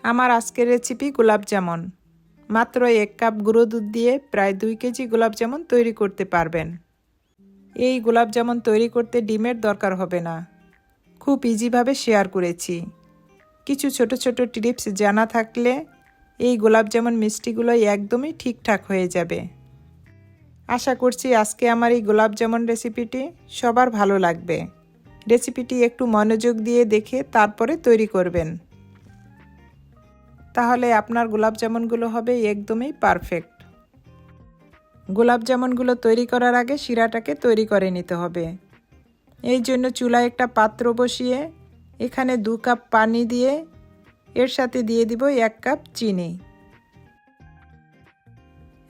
আমার আজকের রেসিপি গোলাপ জামুন। মাত্র 1 কাপ গুঁড়ো দুধ দিয়ে প্রায় 2 কেজি গোলাপ জামুন তৈরি করতে পারবেন। এই গোলাপ জামুন তৈরি করতে ডিমের দরকার হবে না। খুব ইজিভাবে শেয়ার করেছি। কিছু ছোট ছোট টিপস জানা থাকলে এই গোলাপ জামুন মিষ্টিগুলো একদমই ঠিকঠাক হয়ে যাবে। আশা করছি আজকে আমার এই গোলাপ জামুন রেসিপিটি সবার ভালো লাগবে। রেসিপিটি একটু মনোযোগ দিয়ে দেখে তারপরে তৈরি করবেন। তাহলে আপনার গোলাপ জামুনগুলো হবে একদমই পারফেক্ট। গোলাপ জামুনগুলো তৈরি করার আগে শিরাটাকে তৈরি করে নিতে হবে। এই জন্য চুলায় একটা পাত্র বসিয়ে এখানে 2 কাপ পানি দিয়ে এর সাথে দিয়ে দিব 1 কাপ চিনি।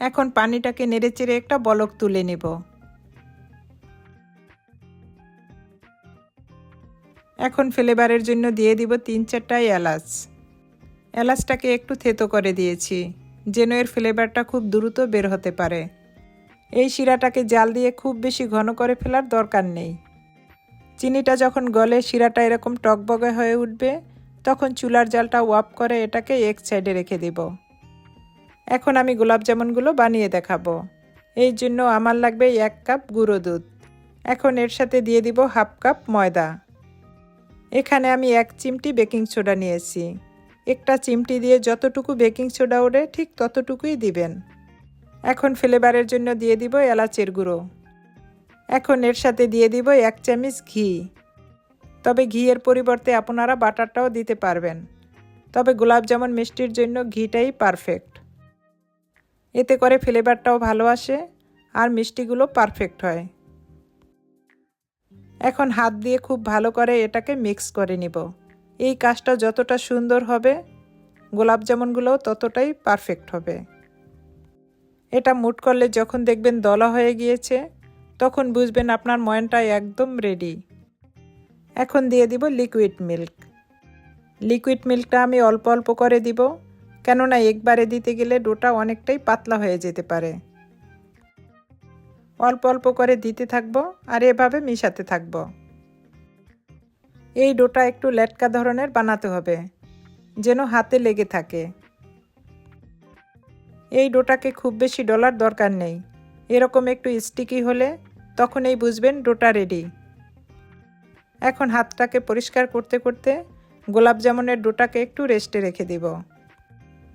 এখন পানিটাকে নেড়েচেড়ে একটা বলক তুলে নেব। এখন ফ্লেভারের জন্য দিয়ে দিব 3-4টা এলাচ। এলাচটাকে একটু থেতো করে দিয়েছি যেন এর ফ্লেভারটা খুব দ্রুত বের হতে পারে। এই শিরাটাকে জাল দিয়ে খুব বেশি ঘন করে ফেলার দরকার নেই। চিনিটা যখন গলে শিরাটা এরকম টকবগে হয়ে উঠবে তখন চুলার জালটা অফ করে এটাকে এক সাইডে রেখে দেব। এখন আমি গোলাপ জামুনগুলো বানিয়ে দেখাবো। এই জন্য আমার লাগবে 1 কাপ গুঁড়ো দুধ। এখন এর সাথে দিয়ে দিব 1/2 কাপ ময়দা। এখানে আমি 1 চিমটি বেকিং সোডা নিয়েছি। একটা চিমটি দিয়ে যতটুকু বেকিং সোডা ওঠে ঠিক ততটুকুই দিবেন। এখন ফ্লেভারের জন্য দিয়ে দিব এলাচের গুঁড়ো। এখন এর সাথে দিয়ে দিব 1 চামচ ঘি। তবে ঘিয়ের পরিবর্তে আপনারা বাটারটাও দিতে পারবেন। তবে গোলাপ জামুন মিষ্টির জন্য ঘিটাই পারফেক্ট। এতে করে ফ্লেভারটাও ভালো আসে আর মিষ্টিগুলো পারফেক্ট হয়। এখন হাত দিয়ে খুব ভালো করে এটাকে মিক্স করে নিব। এই কাজটা যতটা সুন্দর হবে গোলাপ জামুনগুলোও ততটাই পারফেক্ট হবে। এটা মুট করলে যখন দেখবেন দলা হয়ে গিয়েছে তখন বুঝবেন আপনার ময়ানটা একদম রেডি। এখন দিয়ে দিব লিকুইড মিল্ক। লিকুইড মিল্কটা আমি অল্প অল্প করে দিব, কেননা একবারে দিতে গেলে ডোটা অনেকটাই পাতলা হয়ে যেতে পারে। অল্প অল্প করে দিতে থাকবো আর এভাবে মিশাতে থাকবো। এই ডোটা একটু লেটকা ধরনের বানাতে হবে যেন হাতে লেগে থাকে। এই ডোটাকে খুব বেশি ডলার দরকার নেই। এরকম একটু স্টিকি হলে তখনই বুঝবেন ডোটা রেডি। এখন হাতটাকে পরিষ্কার করতে করতে গোলাপ জামুনের ডোটাকে একটু রেস্টে রেখে দিব।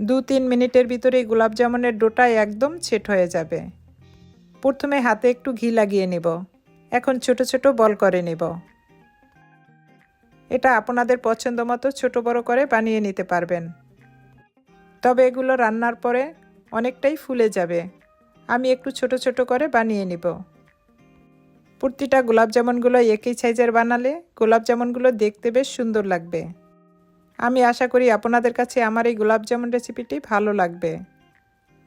2-3 মিনিটের ভিতরেই গোলাপ জামুনের ডোটা একদম সেট হয়ে যাবে। প্রথমে হাতে একটু ঘি লাগিয়ে নেব। এখন ছোট ছোট বল করে নেব। এটা আপনাদের পছন্দ মতো ছোট বড় করে বানিয়ে নিতে পারবেন। তবে এগুলো রান্নার পরে অনেকটাই ফুলে যাবে। আমি একটু ছোট ছোট করে বানিয়ে নিব। প্রতিটা গোলাপ জামুনগুলো একই সাইজের বানালে গোলাপ জামুনগুলো দেখতে বেশ সুন্দর লাগবে। আমি আশা করি আপনাদের কাছে আমার এই গোলাপ জামুন রেসিপিটি ভালো লাগবে।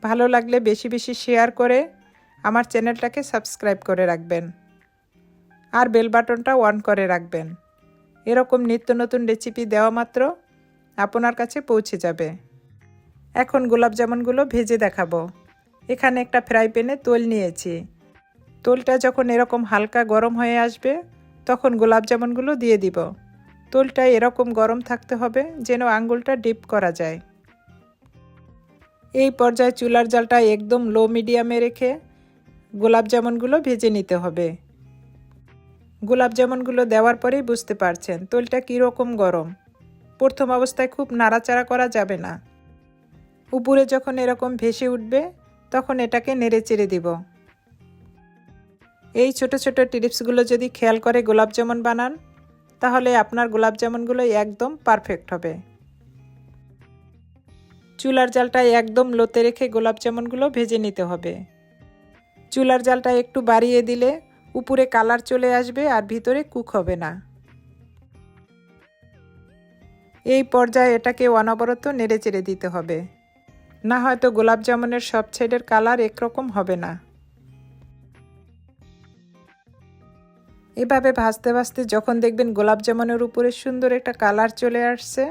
ভালো লাগলে বেশি বেশি শেয়ার করে আমার চ্যানেলটাকে সাবস্ক্রাইব করে রাখবেন আর বেল বাটনটা অন করে রাখবেন। এরকম নিত্য নতুন রেসিপি দেওয়া মাত্র আপনার কাছে পৌঁছে যাবে। এখন গোলাপ জামুনগুলো ভেজে দেখাবো। এখানে একটা ফ্রাই প্যানে তেল নিয়েছি। তেলটা যখন এরকম হালকা গরম হয়ে আসবে তখন গোলাপ জামুনগুলো দিয়ে দিব। তেলটা এরকম গরম থাকতে হবে যেন আঙ্গুলটা ডিপ করা যায়। এই পর্যায়ে চুলার জালটা একদম লো মিডিয়ামে রেখে গোলাপ জামুনগুলো ভেজে নিতে হবে। গোলাপ জামুনগুলো দেওয়ার পরেই বুঝতে পারছেন তেলটা কীরকম গরম। প্রথম অবস্থায় খুব নাড়াচাড়া করা যাবে না। উপরে যখন এরকম ভেসে উঠবে তখন এটাকে নেড়ে চেড়ে দিব। এই ছোট ছোট টিপসগুলো যদি খেয়াল করে গোলাপ জামুন বানান তাহলে আপনার গোলাপ জামুনগুলো একদম পারফেক্ট হবে। চুলার জালটা একদম লোতে রেখে গোলাপ জামুনগুলো ভেজে নিতে হবে। চুলার জালটা একটু বাড়িয়ে দিলে উপরে কালার চলে আসবে আর ভিতরে কুক হবে না। এই পর্যায়ে এটাকে অনবরত নেড়ে চেড়ে দিতে হবে, না হয়তো গোলাপ জামুনের সব সাইডের কালার একরকম হবে না। এভাবে ভাজতে ভাজতে যখন দেখবেন গোলাপ জামুনের উপরে সুন্দর একটা কালার চলে আসছে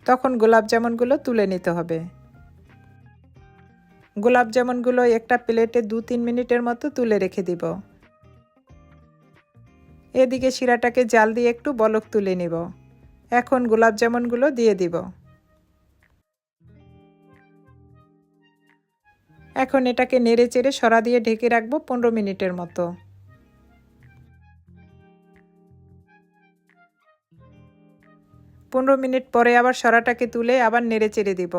তখন গোলাপ জামুনগুলো তুলে নিতে হবে। গোলাপ জামুনগুলো একটা প্লেটে 2-3 মিনিটের মতো তুলে রেখে দিব। এদিকে শিরাটাকে জাল দিয়ে একটু বলক তুলে নিব। এখন গোলাপ জামুনগুলো দিয়ে দিব। এখন এটাকে নেড়ে চেড়ে সরা দিয়ে ঢেকে রাখবো 15 মিনিটের মতো। 15 মিনিট পরে আবার সরাটাকে তুলে আবার নেড়ে চেড়ে দিব।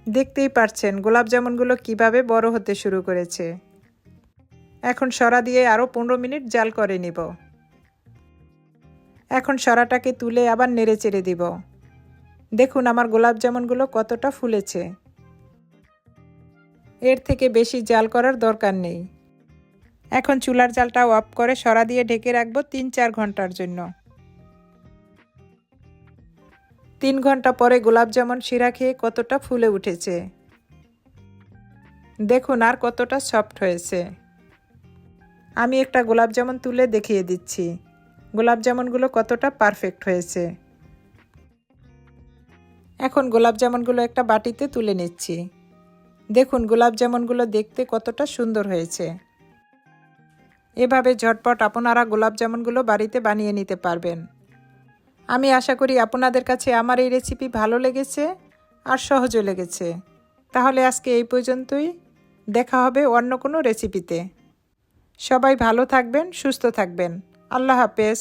দেখতেই পাচ্ছেন গোলাপ জামুনগুলো কিভাবে বড় হতে শুরু করেছে। এখন সরা দিয়ে আরও 15 মিনিট জাল করে নিব। এখন সরাটাকে তুলে আবার নেড়ে চেড়ে দিব। দেখুন আমার গোলাপ জামুনগুলো কতটা ফুলেছে। এর থেকে বেশি জাল করার দরকার নেই। এখন চুলার জালটা অফ করে সরা দিয়ে ঢেকে রাখবো 3-4 ঘন্টার জন্য। 3 ঘন্টা পরে গোলাপ জামুন শিরা খেয়ে কতটা ফুলে উঠেছে। দেখুন আর কতটা সফট হয়েছে। আমি একটা গোলাপ জামুন তুলে দেখিয়ে দিচ্ছি গোলাপ জামুনগুলো কতটা পারফেক্ট হয়েছে। এখন গোলাপ জামুনগুলো একটা বাটিতে তুলে নিচ্ছি। দেখুন গোলাপ জামুনগুলো দেখতে কতটা সুন্দর হয়েছে। এভাবে ঝটপট আপনারা গোলাপ জামুনগুলো বাড়িতে বানিয়ে নিতে পারবেন। আমি আশা করি আপনাদের কাছে আমার এই রেসিপি ভালো লেগেছে আর সহজও লেগেছে। তাহলে আজকে এই পর্যন্তই। দেখা হবে অন্য কোনো রেসিপিতে। সবাই ভালো থাকবেন, সুস্থ থাকবেন। আল্লাহ হাফেজ।